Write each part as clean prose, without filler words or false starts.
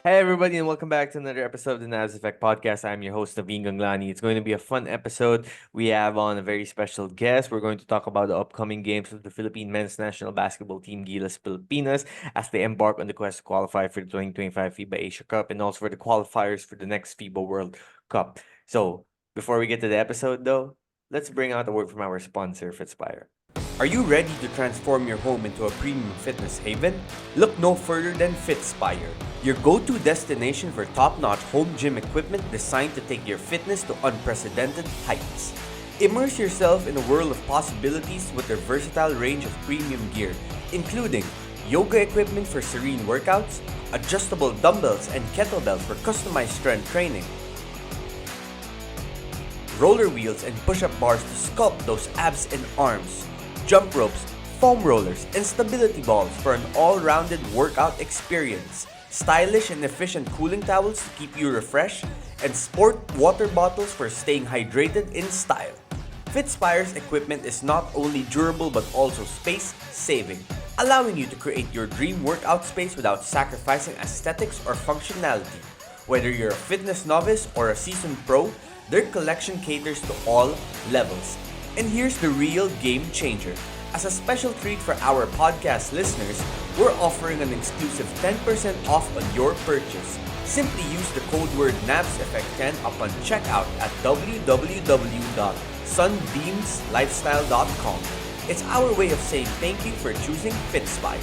Hey everybody, and welcome back to another episode of the Navs Effect Podcast. I'm your host, Naveen Ganglani. It's going to be a fun episode. We have on a very special guest. We're going to talk about the upcoming games of the Philippine men's national basketball team, Gilas-Pilipinas, as they embark on the quest to qualify for the 2025 FIBA Asia Cup and also for the qualifiers for the next FIBA World Cup. So, before we get to the episode though, let's bring out a word from our sponsor, Fitspire. Are you ready to transform your home into a premium fitness haven? Look no further than Fitspire, your go-to destination for top-notch home gym equipment designed to take your fitness to unprecedented heights. Immerse yourself in a world of possibilities with their versatile range of premium gear, including yoga equipment for serene workouts, adjustable dumbbells and kettlebells for customized strength training, roller wheels and push-up bars to sculpt those abs and arms, jump ropes, foam rollers, and stability balls for an all-rounded workout experience, stylish and efficient cooling towels to keep you refreshed, and sport water bottles for staying hydrated in style. Fitspire's equipment is not only durable but also space-saving, allowing you to create your dream workout space without sacrificing aesthetics or functionality. Whether you're a fitness novice or a seasoned pro, their collection caters to all levels. And here's the real game changer. As a special treat for our podcast listeners, we're offering an exclusive 10% off on your purchase. Simply use the code word NAVSEFFECT10 upon checkout at www.sunbeamslifestyle.com. It's our way of saying thank you for choosing Fitspire.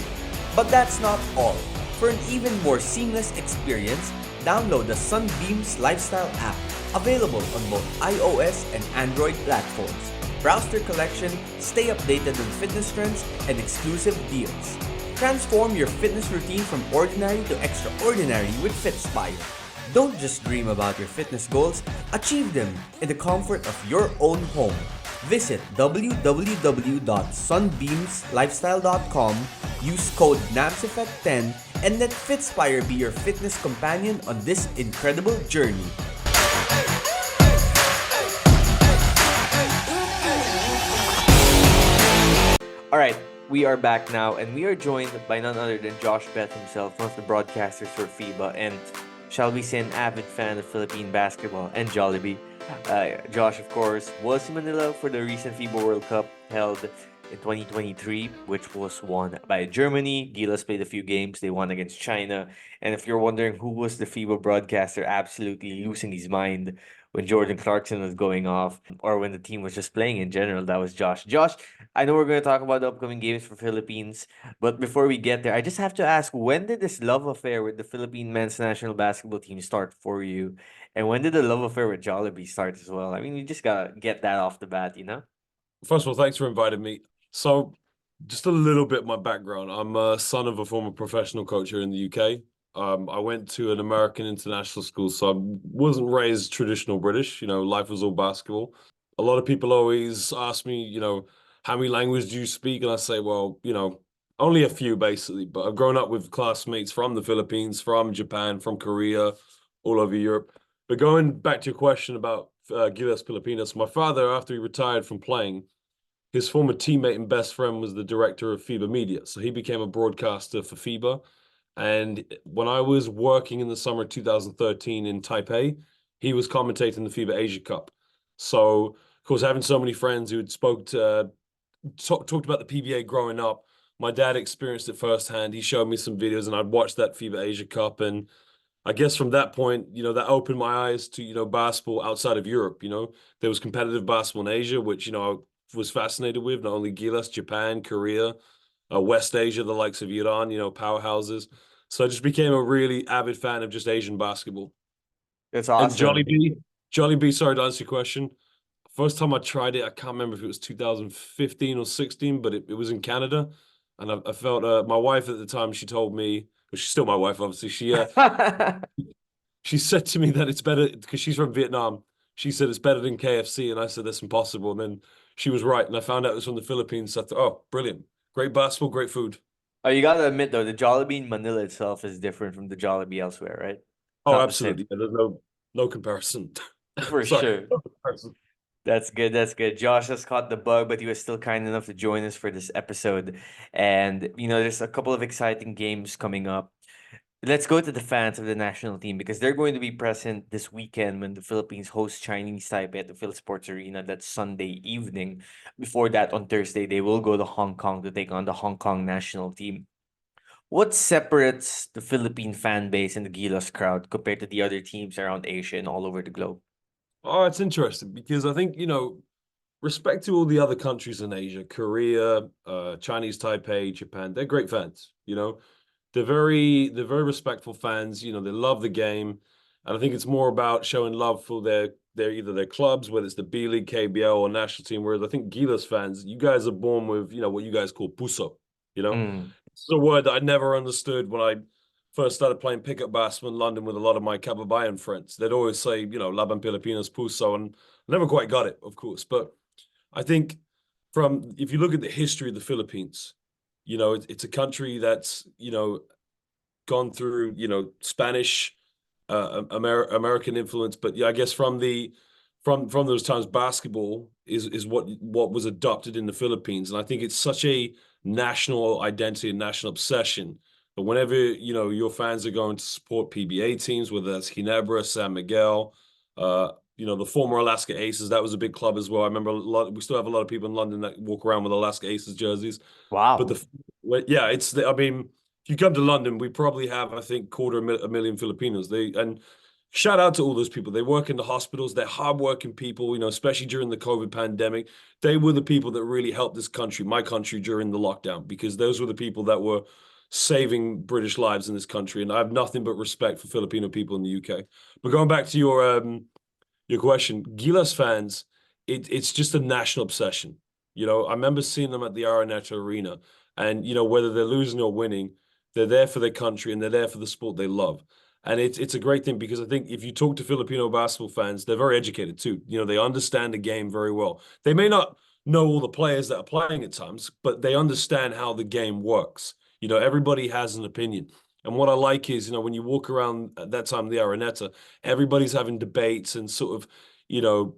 But that's not all. For an even more seamless experience, download the Sunbeams Lifestyle app, available on both iOS and Android platforms. Browse their collection, stay updated on fitness trends and exclusive deals. Transform your fitness routine from ordinary to extraordinary with Fitspire. Don't just dream about your fitness goals, achieve them in the comfort of your own home. Visit www.sunbeamslifestyle.com, use code NAVSEFFECT10, and let Fitspire be your fitness companion on this incredible journey. All right, we are back now, and we are joined by none other than Josh Bett himself, one of the broadcasters for FIBA, and shall we say an avid fan of Philippine basketball and Jollibee. Josh, of course, was in Manila for the recent FIBA World Cup held in 2023, which was won by Germany. Gilas played a few games. They won against China. And if you're wondering who was the FIBA broadcaster absolutely losing his mind when Jordan Clarkson was going off or when the team was just playing in general, that was Josh. Josh, I know we're going to talk about the upcoming games for Philippines, but before we get there, I just have to ask, when did this love affair with the Philippine men's national basketball team start for you? And when did the love affair with Jollibee start as well? I mean, you just got to get that off the bat, you know? First of all, thanks for inviting me. So, just a little bit of my background. I'm a son of a former professional coach here in the UK. I went to an American international school, so I wasn't raised traditional British. Life was all basketball. A lot of people always ask me, how many languages do you speak? And I say, well, only a few basically. But I've grown up with classmates from the Philippines, from Japan, from Korea, all over Europe. But going back to your question about Gilas-Pilipinas, my father, after he retired from playing, his former teammate and best friend was the director of FIBA Media. So he became a broadcaster for FIBA. And when I was working in the summer of 2013 in Taipei, he was commentating the FIBA Asia Cup. So, of course, having so many friends who had talked about the PBA growing up, my dad experienced it firsthand. He showed me some videos and I'd watched that FIBA Asia Cup. And I guess from that point, that opened my eyes to, basketball outside of Europe. There was competitive basketball in Asia, which, I was fascinated with, not only Gilas, Japan, Korea, West Asia, the likes of Iran, powerhouses. So I just became a really avid fan of just Asian basketball. That's awesome. And Jollibee, sorry to answer your question. First time I tried it, I can't remember if it was 2015 or 16, but it was in Canada. And I felt my wife at the time, she told me, well, she's still my wife, obviously. She said to me that it's better because she's from Vietnam. She said it's better than KFC. And I said, that's impossible. And then she was right. And I found out it was from the Philippines. So I thought, oh, brilliant. Great basketball, great food. Oh, you gotta admit though, the Jollibee in Manila itself is different from the Jollibee elsewhere, right? Oh, Not the same. absolutely. Yeah, there's no comparison. For Sorry, sure. no comparison. That's good. That's good. Josh has caught the bug, but he was still kind enough to join us for this episode. And, there's a couple of exciting games coming up. let's go to the fans of the national team because they're going to be present this weekend when the Philippines host Chinese Taipei at the Philsports Arena. That's Sunday evening. Before that, on Thursday, they will go to Hong Kong to take on the Hong Kong national team. What separates the Philippine fan base and the Gilas crowd compared to the other teams around Asia and all over the globe? Oh, it's interesting because I think, respect to all the other countries in Asia, Korea, Chinese Taipei, Japan, they're great fans, they're very respectful fans, they love the game. And I think it's more about showing love for their either their clubs, whether it's the B League, KBL, or national team. Whereas I think Gilas fans, you guys are born with, what you guys call puso, you know? Mm. It's a word that I never understood when I first started playing pickup basketball in London with a lot of my Kababayan friends. They'd always say, Laban Pilipinas puso, and I never quite got it, of course. But I think if you look at the history of the Philippines, it's a country that's, gone through, Spanish, American influence, but yeah, I guess from those times, basketball is what was adopted in the Philippines, and I think it's such a national identity and national obsession. But whenever your fans are going to support PBA teams, whether that's Ginebra, San Miguel, the former Alaska Aces, that was a big club as well. I remember we still have a lot of people in London that walk around with Alaska Aces jerseys. But Wow. yeah, I mean, if you come to London, we probably have, I think, a million Filipinos. And shout out to all those people. They work in the hospitals. They're hardworking people, especially during the COVID pandemic. They were the people that really helped this country, my country, during the lockdown, because those were the people that were saving British lives in this country. And I have nothing but respect for Filipino people in the UK. But going back to your question, Gilas fans, it's just a national obsession. I remember seeing them at the Araneta Arena, and whether they're losing or winning, they're there for their country and they're there for the sport they love. And it's a great thing because I think if you talk to Filipino basketball fans, they're very educated too. They understand the game very well. They may not know all the players that are playing at times, but they understand how the game works. Everybody has an opinion. And what I like is, when you walk around at that time of the Araneta, everybody's having debates and sort of,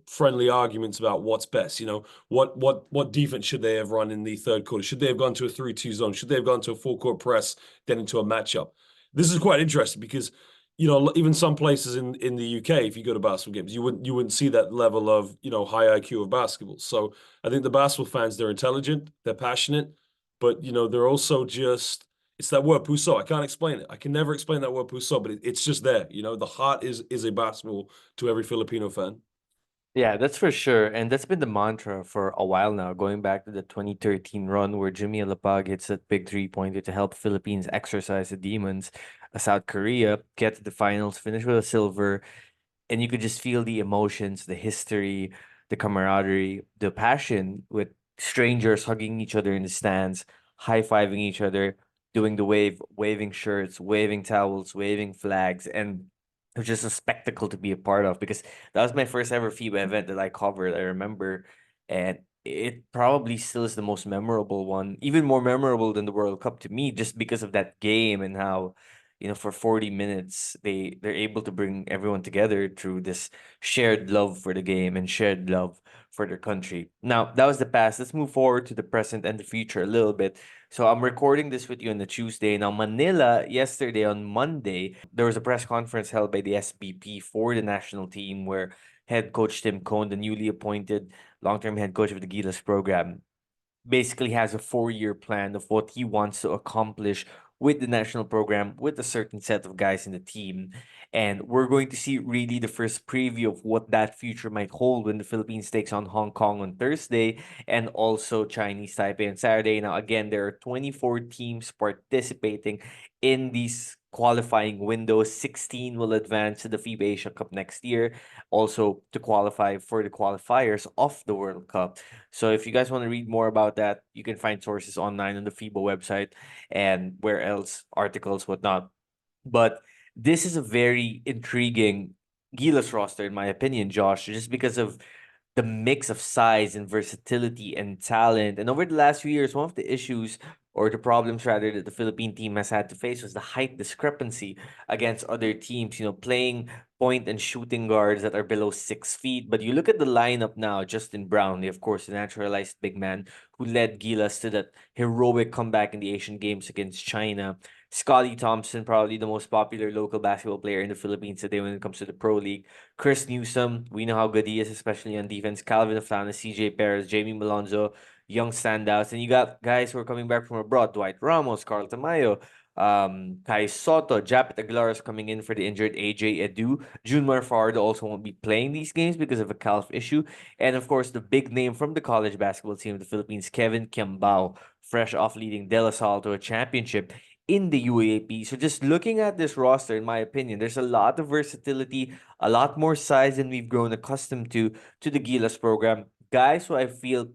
friendly arguments about what's best. What defense should they have run in the third quarter? Should they have gone to a 3-2 zone? Should they have gone to a full court press, then into a matchup? This is quite interesting because, even some places in the UK, if you go to basketball games, you wouldn't see that level of, high IQ of basketball. So I think the basketball fans, they're intelligent, they're passionate, but, they're also just, it's that word puso. I can't explain it. I can never explain that word puso, but it's just there. The heart is a basketball to every Filipino fan. Yeah, that's for sure. And that's been the mantra for a while now, going back to the 2013 run where Jimmy Alapag hits that big three-pointer to help Philippines exercise the demons. South Korea get to the finals, finish with a silver, and you could just feel the emotions, the history, the camaraderie, the passion with strangers hugging each other in the stands, high-fiving each other, doing the wave, waving shirts, waving towels, waving flags, and it was just a spectacle to be a part of because that was my first ever FIBA event that I covered. I remember, and it probably still is the most memorable one, even more memorable than the World Cup to me, just because of that game and how, for 40 minutes they're able to bring everyone together through this shared love for the game and shared love for their country. Now, that was the past. Let's move forward to the present and the future a little bit. So I'm recording this with you on the Tuesday. Now, Manila, yesterday on Monday, there was a press conference held by the SBP for the national team where head coach Tim Cohn, the newly appointed long-term head coach of the Gilas program, basically has a 4-year plan of what he wants to accomplish with the national program with a certain set of guys in the team. And we're going to see really the first preview of what that future might hold when the Philippines takes on Hong Kong on Thursday and also Chinese Taipei on Saturday. Now, again, there are 24 teams participating in these qualifying windows. 16 will advance to the FIBA Asia Cup next year, also to qualify for the qualifiers of the World Cup. So if you guys want to read more about that, you can find sources online on the FIBA website and where else, articles, whatnot. But this is a very intriguing Gilas roster, in my opinion, Josh, just because of the mix of size and versatility and talent. And over the last few years, one of the issues or the problems rather that the Philippine team has had to face was the height discrepancy against other teams, playing point and shooting guards that are below 6 feet. But you look at the lineup now, Justin Brown, of course, the naturalized big man who led Gilas to that heroic comeback in the Asian Games against China. Scotty Thompson, probably the most popular local basketball player in the Philippines today when it comes to the Pro League. Chris Newsom, we know how good he is, especially on defense. Calvin Aflana, CJ Perez, Jamie Malonzo, young standouts. And you got guys who are coming back from abroad, Dwight Ramos, Carl Tamayo, Kai Soto, Japet Aguilar is coming in for the injured AJ Edu. Junmar Fardo also won't be playing these games because of a calf issue. And of course, the big name from the college basketball team of the Philippines, Kevin Kiambao, fresh off leading De La Salle to a championship in the UAAP. So just looking at this roster, in my opinion, there's a lot of versatility, a lot more size than we've grown accustomed to the Gilas program. Guys who I feel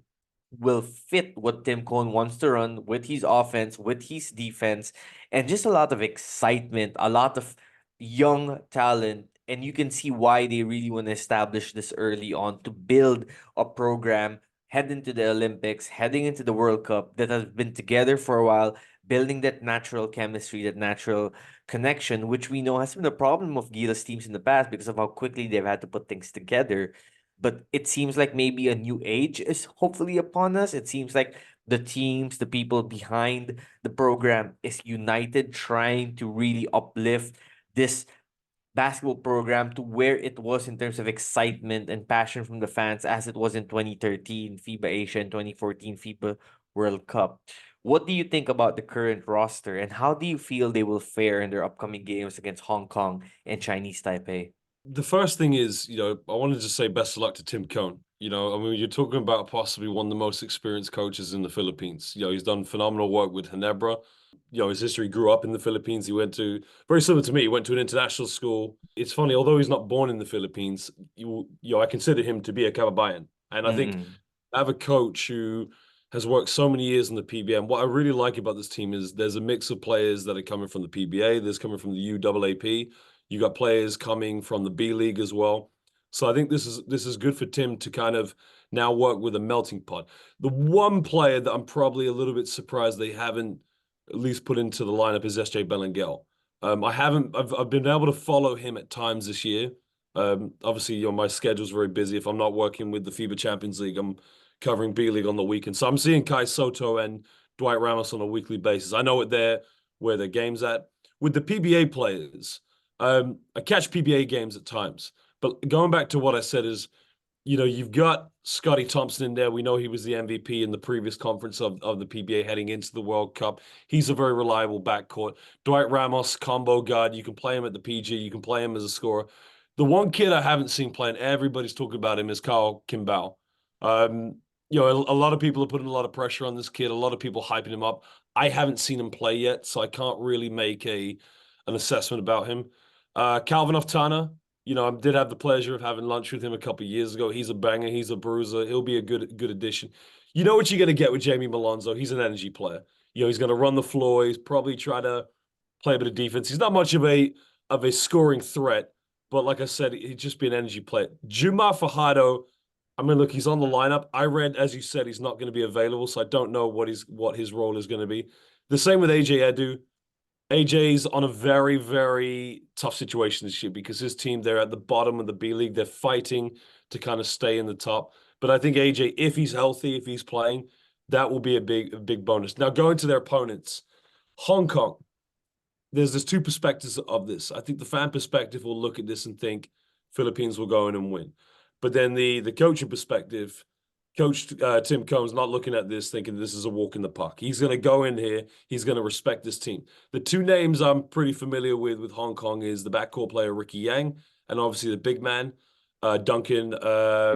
will fit what Tim Cohn wants to run with his offense, with his defense, and just a lot of excitement, a lot of young talent. And you can see why they really want to establish this early on to build a program head into the Olympics, heading into the World Cup that has been together for a while, building that natural chemistry, that natural connection, which we know has been a problem of Gilas teams in the past because of how quickly they've had to put things together. But it seems like maybe a new age is hopefully upon us. It seems like the teams, the people behind the program is united, trying to really uplift this basketball program to where it was in terms of excitement and passion from the fans as it was in 2013 FIBA Asia and 2014 FIBA World Cup. What do you think about the current roster and how do you feel they will fare in their upcoming games against Hong Kong and Chinese Taipei? The first thing is, I wanted to say best of luck to Tim Cohn. I mean, you're talking about possibly one of the most experienced coaches in the Philippines. He's done phenomenal work with Ginebra. His history grew up in the Philippines. He went to, very similar to me, he went to an international school. It's funny, although he's not born in the Philippines, I consider him to be a Kababayan. And I think Mm-mm. I have a coach who has worked so many years in the PBA. And what I really like about this team is there's a mix of players that are coming from the PBA, there's coming from the UAAP. You got players coming from the B League as well. So I think this is good for Tim to kind of now work with a melting pot. The one player that I'm probably a little bit surprised they haven't at least put into the lineup is SJ Belengel. I've been able to follow him at times this year. Obviously, my schedule's very busy. If I'm not working with the FIBA Champions League, I'm covering B League on the weekend. So I'm seeing Kai Soto and Dwight Ramos on a weekly basis. I know where their game's at. With the PBA players, I catch PBA games at times. But going back to what I said is, you've got Scotty Thompson in there. We know he was the MVP in the previous conference of the PBA heading into the World Cup. He's a very reliable backcourt. Dwight Ramos, combo guard. You can play him at the PG. You can play him as a scorer. The one kid I haven't seen playing, everybody's talking about him, is Carl Kimball. A lot of people are putting a lot of pressure on this kid. A lot of people hyping him up. I haven't seen him play yet, so I can't really make an assessment about him. Calvin Oftana, I did have the pleasure of having lunch with him a couple of years ago. He's a banger. He's a bruiser. He'll be a good addition. You know what you're going to get with Jamie Malonzo? He's an energy player. He's going to run the floor. He's probably try to play a bit of defense. He's not much of a scoring threat, but like I said, he'd just be an energy player. Jumar Fajardo, I mean, look, he's on the lineup. I read, as you said, he's not going to be available, so I don't know what his role is going to be. The same with AJ Edu. AJ's on a very, very tough situation this year because his team, they're at the bottom of the B League. They're fighting to kind of stay in the top. But I think AJ, if he's healthy, if he's playing, that will be a big bonus. Now, going to their opponents, Hong Kong, there's two perspectives of this. I think the fan perspective will look at this and think Philippines will go in and win. But then the coaching perspective, Coach Tim Cohn's not looking at this thinking this is a walk in the park. He's going to go in here. He's going to respect this team. The two names I'm pretty familiar with Hong Kong is the backcourt player Ricky Yang and obviously the big man, Duncan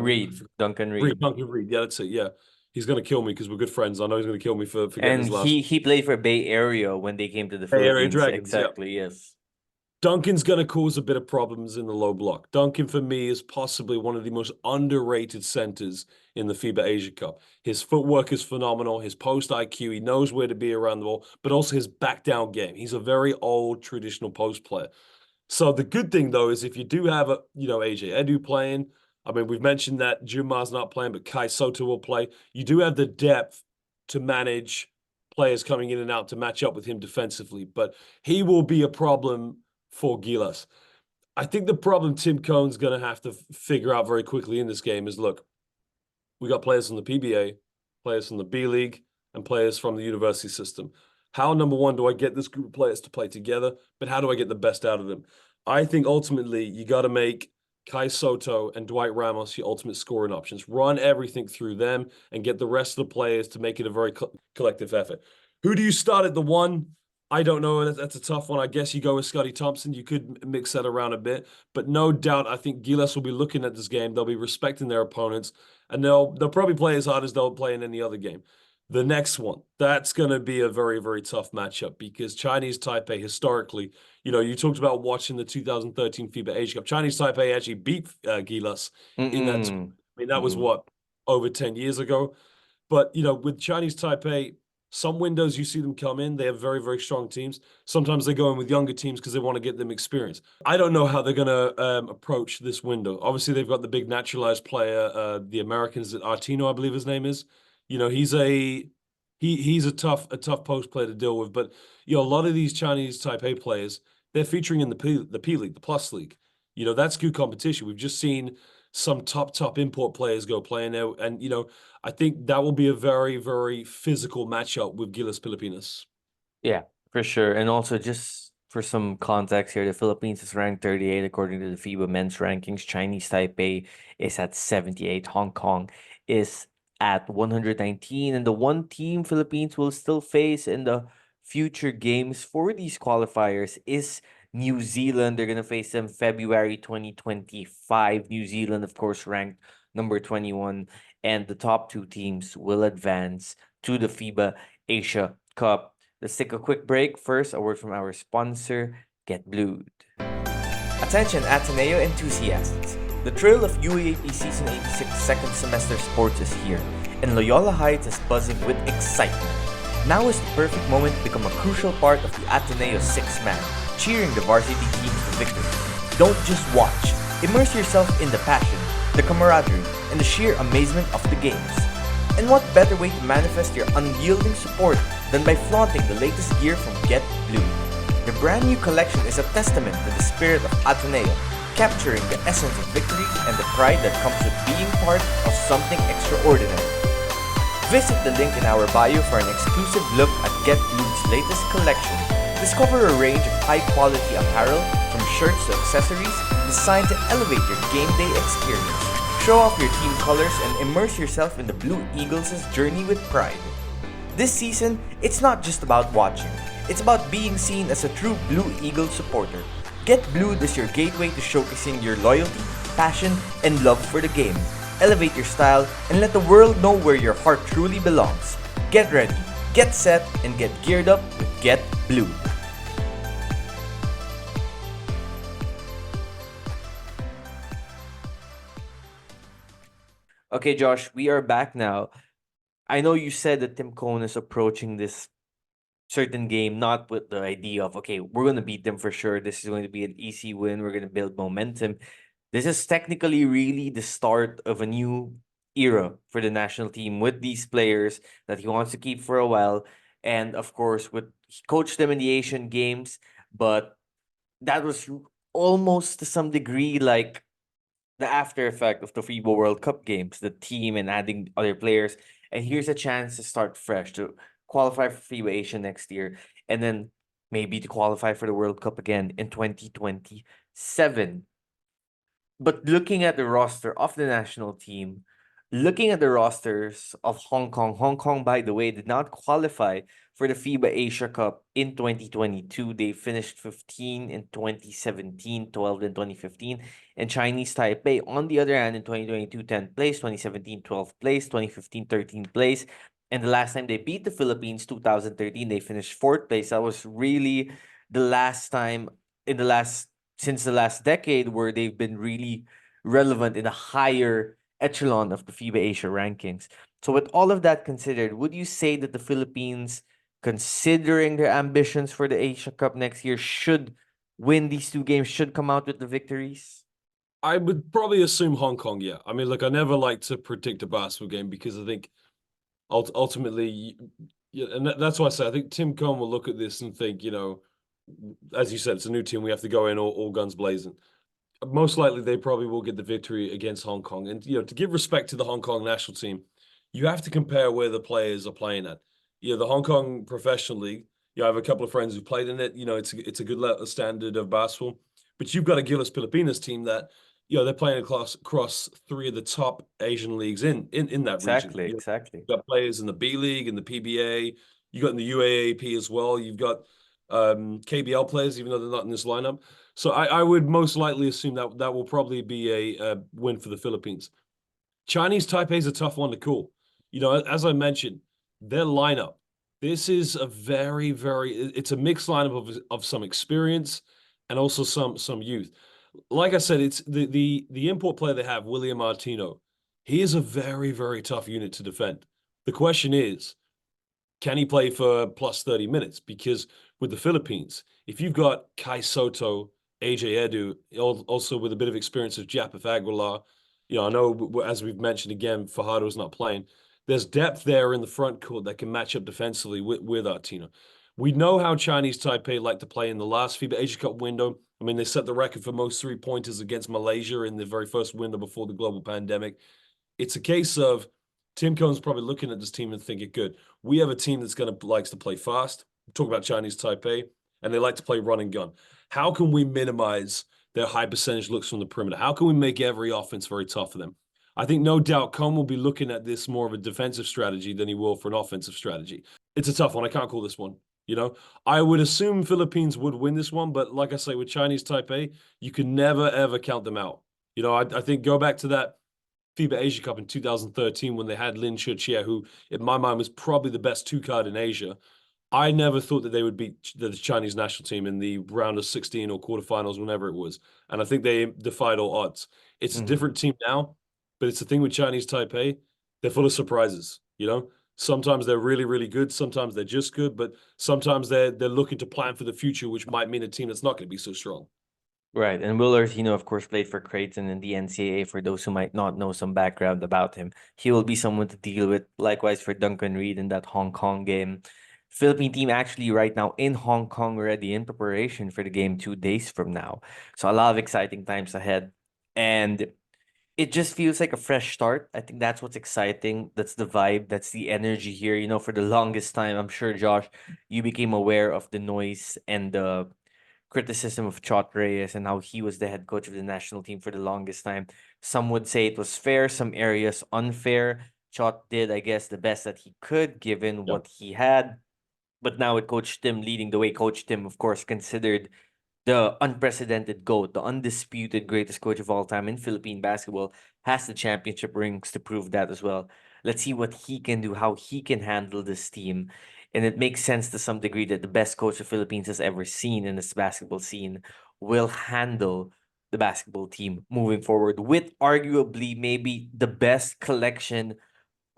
Reed, Duncan Reed. Duncan Reed. Yeah, that's it. Yeah. He's going to kill me because we're good friends. I know he's going to kill me for getting And his last. he played for Bay Area when they came to the Bay Area Philippines. Dragons, yeah. Exactly, yes. Duncan's going to cause a bit of problems in the low block. Duncan, for me, is possibly one of the most underrated centers in the FIBA Asia Cup. His footwork is phenomenal. His post IQ, he knows where to be around the ball, but also his back down game. He's a very old traditional post player. So the good thing, though, is if you do have AJ Edu playing, I mean, we've mentioned that Jumar's not playing, but Kai Soto will play. You do have the depth to manage players coming in and out to match up with him defensively, but he will be a problem for Gilas. I think the problem Tim Cohn's going to have to figure out very quickly in this game is, look, we got players from the PBA, players from the B League, and players from the university system. How, number one, do I get this group of players to play together? But how do I get the best out of them? I think ultimately you got to make Kai Soto and Dwight Ramos your ultimate scoring options. Run everything through them and get the rest of the players to make it a very collective effort. Who do you start at the one? I don't know. That's a tough one. I guess you go with Scotty Thompson. You could mix that around a bit, but no doubt, I think Gilas will be looking at this game. They'll be respecting their opponents, and they'll probably play as hard as they'll play in any other game. The next one, that's going to be a very, very tough matchup because Chinese Taipei historically, you talked about watching the 2013 FIBA Asia Cup. Chinese Taipei actually beat Gilas in that. I mean, that was what, over 10 years ago. But, with Chinese Taipei, some windows you see them come in, they have very, very strong teams. Sometimes they go in with younger teams because they want to get them experience. I don't know how they're going to approach this window. Obviously, they've got the big naturalized player, the Americans, Artino, I believe his name is. He's a tough post player to deal with. But a lot of these Chinese Taipei players, they're featuring in the P League, the Plus League. That's good competition. We've just seen some top import players go playing out, and I think that will be a very, very physical matchup with Gilas-Pilipinas. Yeah, for sure. And also, just for some context here, the Philippines is ranked 38 according to the FIBA men's rankings. Chinese Taipei is at 78. Hong Kong is at 119. And the one team Philippines will still face in the future games for these qualifiers is New Zealand. They're going to face them February 2025. New Zealand, of course, ranked number 21. And the top two teams will advance to the FIBA Asia Cup. Let's take a quick break. First, a word from our sponsor, Get Blued. Attention Ateneo enthusiasts! The thrill of UAAP Season 86 second semester sports is here, and Loyola Heights is buzzing with excitement. Now is the perfect moment to become a crucial part of the Ateneo six-man, cheering the varsity teams to victory. Don't just watch. Immerse yourself in the passion, the camaraderie, and the sheer amazement of the games. And what better way to manifest your unyielding support than by flaunting the latest gear from Get Blue. The brand new collection is a testament to the spirit of Ateneo, capturing the essence of victory and the pride that comes with being part of something extraordinary. Visit the link in our bio for an exclusive look at Get Blue's latest collection. Discover a range of high-quality apparel, from shirts to accessories, designed to elevate your game day experience. Show off your team colors and immerse yourself in the Blue Eagles' journey with pride. This season, it's not just about watching. It's about being seen as a true Blue Eagle supporter. Get Blued is your gateway to showcasing your loyalty, passion, and love for the game. Elevate your style and let the world know where your heart truly belongs. Get ready, get set, and get geared up with Get Blue. Okay, Josh, we are back now. I know you said that Tim Cohn is approaching this certain game not with the idea of, okay, we're going to beat them for sure. This is going to be an easy win. We're going to build momentum. This is technically really the start of a new era for the national team with these players that he wants to keep for a while. And of course, he coached them in the Asian Games, but that was almost to some degree like the after effect of the FIBA World Cup games, the team and adding other players. And here's a chance to start fresh, to qualify for FIBA Asia next year, and then maybe to qualify for the World Cup again in 2027. But looking at the roster of the national team, looking at the rosters of Hong Kong, by the way, did not qualify for the FIBA Asia Cup in 2022. They finished 15 in 2017, 12 in 2015. And Chinese Taipei, on the other hand, in 2022, 10th place, 2017, 12th place, 2015, 13th place. And the last time they beat the Philippines, 2013, they finished 4th place. That was really the last time since the last decade where they've been really relevant in a higher echelon of the FIBA Asia rankings. So with all of that considered, would you say that the Philippines, considering their ambitions for the Asia Cup next year, should win these two games, should come out with the victories? I would probably assume Hong Kong, yeah. I mean, look, I never like to predict a basketball game because I think ultimately, and that's why I say I think Tim Cohn will look at this and think, as you said, it's a new team. We have to go in all guns blazing. most likely they probably will get the victory against Hong Kong. And to give respect to the Hong Kong national team, you have to compare where the players are playing at. The Hong Kong Professional League. I have a couple of friends who played in it. It's a good standard of basketball. But you've got a Gilas-Pilipinas team that they're playing across three of the top Asian leagues in that region. Exactly, exactly. You've got players in the B League, in the PBA. You got in the UAAP as well. You've got KBL players, even though they're not in this lineup. So I would most likely assume that that will probably be a win for the Philippines. Chinese Taipei is a tough one to call. As I mentioned, their lineup. This is a it's a mixed lineup of some experience and also some youth. Like I said, it's the import player they have, William Martino. He is a very tough unit to defend. The question is, can he play for plus 30 minutes? Because with the Philippines, if you've got Kai Soto, AJ Edu, also with a bit of experience of Japeth Aguilar, I know, as we've mentioned again, Fajardo's not playing. There's depth there in the front court that can match up defensively with Artino. We know how Chinese Taipei like to play in the last FIBA Asia Cup window. I mean, they set the record for most three-pointers against Malaysia in the very first window before the global pandemic. It's a case of Tim Cohn's probably looking at this team and thinking, good, we have a team that's likes to play fast. Talk about Chinese Taipei, and they like to play run and gun. How can we minimize their high percentage looks from the perimeter? How can we make every offense very tough for them? I think no doubt Cohn will be looking at this more of a defensive strategy than he will for an offensive strategy. It's a tough one. I can't call this one. I would assume Philippines would win this one, but like I say, with Chinese Taipei, you can never ever count them out. I think go back to that FIBA Asia Cup in 2013 when they had Lin Chuchia, who in my mind was probably the best two card in Asia. I never thought that they would beat the Chinese national team in the round of 16 or quarterfinals, whenever it was. And I think they defied all odds. It's a different team now, but it's the thing with Chinese Taipei. They're full of surprises, Sometimes they're really good. Sometimes they're just good, but sometimes they're looking to plan for the future, which might mean a team that's not going to be so strong. Right. And Will Artino, of course, played for Creighton in the NCAA for those who might not know some background about him. He will be someone to deal with. Likewise for Duncan Reed in that Hong Kong game. Philippine team actually right now in Hong Kong already in preparation for the game 2 days from now. So a lot of exciting times ahead. And it just feels like a fresh start. I think that's what's exciting. That's the vibe. That's the energy here. For the longest time, I'm sure, Josh, you became aware of the noise and the criticism of Chot Reyes and how he was the head coach of the national team for the longest time. Some would say it was fair, some areas unfair. Chot did, I guess, the best that he could given what he had. But now with Coach Tim leading the way, Coach Tim, of course, considered the unprecedented GOAT, the undisputed greatest coach of all time in Philippine basketball, has the championship rings to prove that as well. Let's see what he can do, how he can handle this team. And it makes sense to some degree that the best coach the Philippines has ever seen in this basketball scene will handle the basketball team moving forward with arguably maybe the best collection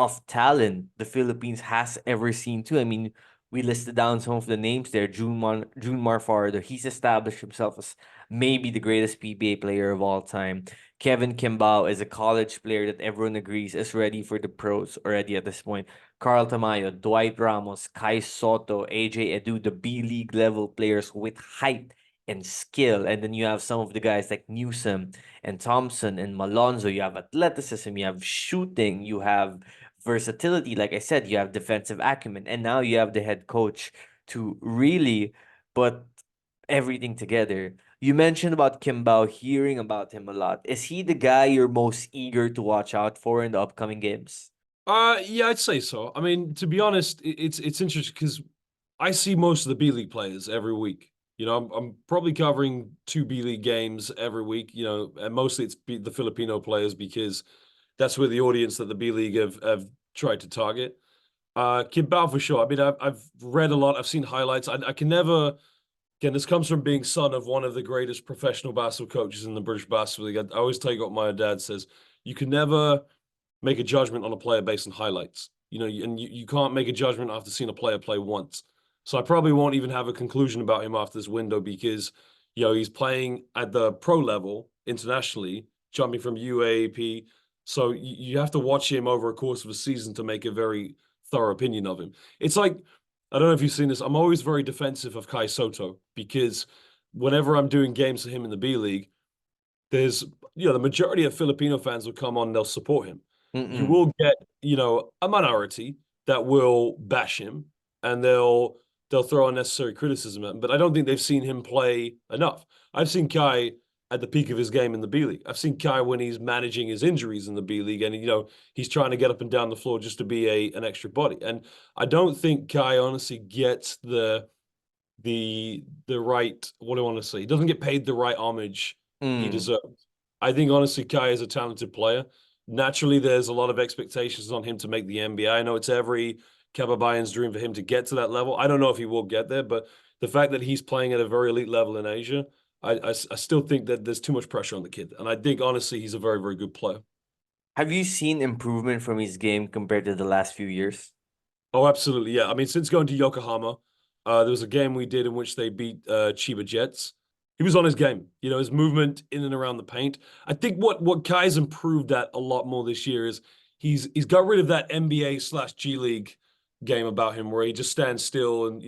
of talent the Philippines has ever seen too. I mean, we listed down some of the names there. June Fardo, he's established himself as maybe the greatest PBA player of all time. Kevin Kimbao is a college player that everyone agrees is ready for the pros already at this point. Carl Tamayo, Dwight Ramos, Kai Soto, AJ Edu, the B League level players with height and skill. And then you have some of the guys like Newsom and Thompson and Malonzo. You have athleticism, you have shooting, you have versatility. Like I said, you have defensive acumen, and now you have the head coach to really put everything together. You mentioned about Kimbao, hearing about him a lot. Is he the guy you're most eager to watch out for in the upcoming games? Yeah, I'd say so. I mean, to be honest, it's interesting because I see most of the B League players every week. I'm probably covering 2 B League games every week. And mostly it's the Filipino players because that's where the audience that the B League have tried to target. Kimbao for sure. I mean, I've read a lot. I've seen highlights. I can never. Again, this comes from being son of one of the greatest professional basketball coaches in the British Basketball League. I always take what my dad says. You can never make a judgment on a player based on highlights. And you can't make a judgment after seeing a player play once. So I probably won't even have a conclusion about him after this window because, he's playing at the pro level internationally, jumping from UAAP. So you have to watch him over a course of a season to make a very thorough opinion of him. It's like, I don't know if you've seen this. I'm always very defensive of Kai Soto because whenever I'm doing games for him in the B League, there's, the majority of Filipino fans will come on, they'll support him. You Mm-mm. will get, a minority that will bash him and they'll throw unnecessary criticism at him. But I don't think they've seen him play enough. I've seen Kai at the peak of his game in the B League. I've seen Kai when he's managing his injuries in the B League, and he's trying to get up and down the floor just to be an extra body. And I don't think Kai honestly gets the right, what do I want to say? He doesn't get paid the right homage he Mm. deserves. I think honestly Kai is a talented player. Naturally, there's a lot of expectations on him to make the NBA. I know it's every Kababayan's dream for him to get to that level. I don't know if he will get there, but the fact that he's playing at a very elite level in Asia, I still think that there's too much pressure on the kid. And I think honestly he's a very, very good player. Have you seen improvement from his game compared to the last few years? Oh, absolutely. Yeah. I mean, since going to Yokohama, there was a game we did in which they beat Chiba Jets. He was on his game, his movement in and around the paint. I think what Kai's improved at a lot more this year is he's got rid of that NBA/G League game about him where he just stands still and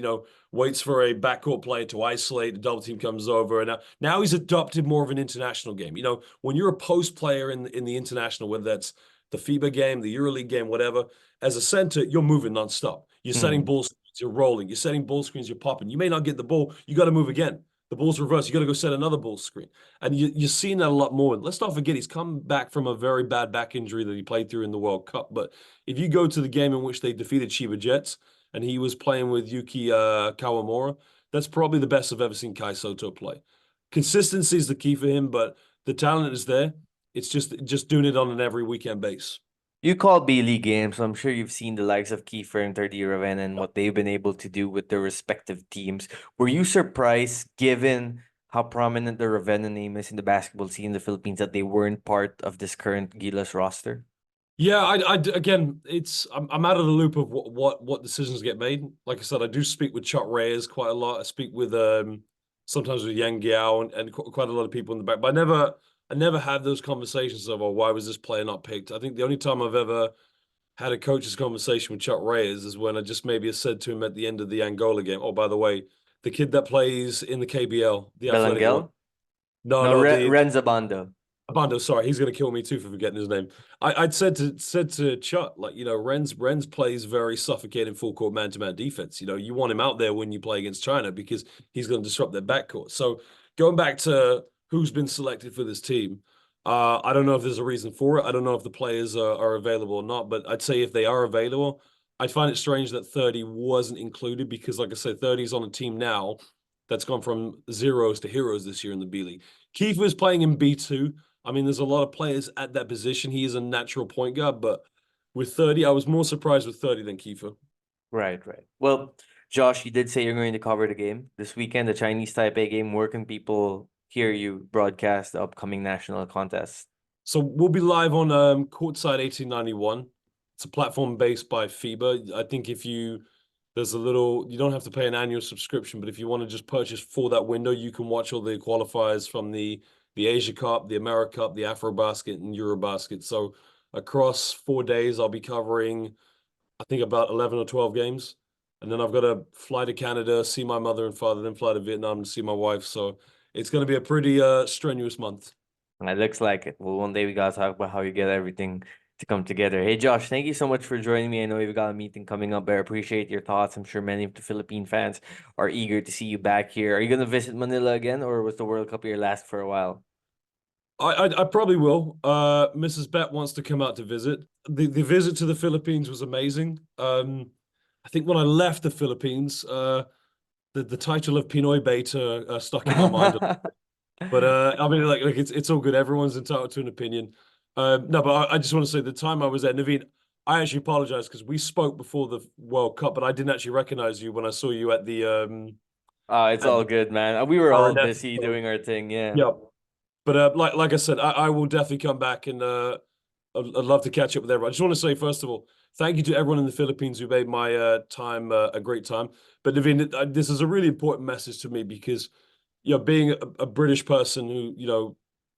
waits for a backcourt player to isolate, the double team comes over, and now he's adopted more of an international game. When you're a post player in the international, whether that's the FIBA game, the EuroLeague game, whatever, as a center, you're moving nonstop. You're setting Mm. ball screens, you're rolling, you're setting ball screens, you're popping. You may not get the ball, you got to move again. The ball's reversed, you got to go set another ball screen. And you're seeing that a lot more. And let's not forget, he's come back from a very bad back injury that he played through in the World Cup. But if you go to the game in which they defeated Chiba Jets and he was playing with Yuki Kawamura, that's probably the best I've ever seen Kai Soto play. Consistency is the key for him, but the talent is there. It's just doing it on an every weekend base. You call B League games, so I'm sure you've seen the likes of Kiefer and 30 Raven and what they've been able to do with their respective teams. Were you surprised, given how prominent the Ravenna name is in the basketball scene in the Philippines, that they weren't part of this current Gilas roster? Yeah, again, I'm out of the loop of what decisions get made. Like I said, I do speak with Chuck Reyes quite a lot. I speak with sometimes with Yang Giao and quite a lot of people in the back. But I never had those conversations of, oh, why was this player not picked? I think the only time I've ever had a coach's conversation with Chuck Reyes is when I just maybe said to him at the end of the Angola game, oh, by the way, the kid that plays in the KBL, the athletic one. Belangel? No, No, no, the Renza Bando. Abando, sorry, he's gonna kill me too for forgetting his name. I'd said to Chuck, like, Renz plays very suffocating full court man-to-man defense. You want him out there when you play against China because he's gonna disrupt their backcourt. So going back to who's been selected for this team, I don't know if there's a reason for it. I don't know if the players are available or not, but I'd say if they are available, I'd find it strange that 30 wasn't included because, like I said, 30 is on a team now that's gone from zeros to heroes this year in the B League. Keith was playing in B2. I mean, there's a lot of players at that position. He is a natural point guard, but with 30, I was more surprised with 30 than Kiefer. Right, right. Well, Josh, you did say you're going to cover the game this weekend, the Chinese Taipei game. Where can people hear you broadcast the upcoming national contest? So we'll be live on Courtside 1891. It's a platform based by FIBA. I think you don't have to pay an annual subscription, but if you want to just purchase for that window, you can watch all the qualifiers from the Asia Cup, the America Cup, the Afrobasket, and Eurobasket. So across 4 days, I'll be covering, I think, about 11 or 12 games. And then I've got to fly to Canada, see my mother and father, then fly to Vietnam to see my wife. So it's going to be a pretty strenuous month. It looks like it. Well, one day we gotta talk about how you get everything to come together. Hey, Josh, thank you so much for joining me. I know you've got a meeting coming up, but I appreciate your thoughts. I'm sure many of the Philippine fans are eager to see you back here. Are you gonna visit Manila again, or was the World Cup your last for a while? I probably will. Mrs. Bett wants to come out to visit. The visit to the Philippines was amazing. I think when I left the Philippines, the title of Pinoy Beta stuck in my mind. But I mean, like it's all good. Everyone's entitled to an opinion. No, but I just want to say the time I was at Naveen, I actually apologize because we spoke before the World Cup, but I didn't actually recognize you when I saw you at the It's all good, man. We were all RNF. busy doing our thing, yeah. Yeah. But like I said, I will definitely come back and I'd love to catch up with everyone. I just want to say, first of all, thank you to everyone in the Philippines who made my time a great time. But Naveen, this is a really important message to me because being a British person who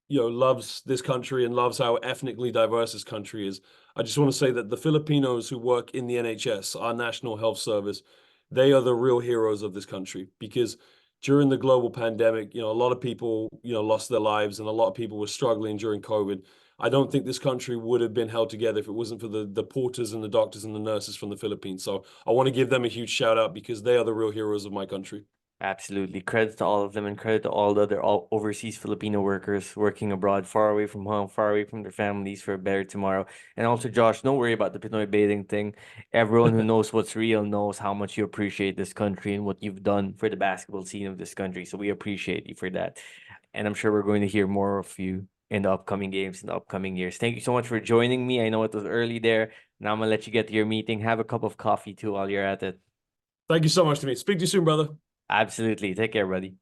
loves this country and loves how ethnically diverse this country is. I just want to say that the Filipinos who work in the NHS, our National Health Service, they are the real heroes of this country because during the global pandemic, a lot of people, lost their lives, and a lot of people were struggling during COVID. I don't think this country would have been held together if it wasn't for the porters and the doctors and the nurses from the Philippines. So I want to give them a huge shout out because they are the real heroes of my country. Absolutely. Credit to all of them and credit to all the other overseas Filipino workers working abroad, far away from home, far away from their families for a better tomorrow. And also, Josh, don't worry about the Pinoy bathing thing. Everyone who knows what's real knows how much you appreciate this country and what you've done for the basketball scene of this country. So we appreciate you for that. And I'm sure we're going to hear more of you in the upcoming games in the upcoming years. Thank you so much for joining me. I know it was early there. Now I'm going to let you get to your meeting. Have a cup of coffee too while you're at it. Thank you so much to me. Speak to you soon, brother. Absolutely. Take care, buddy.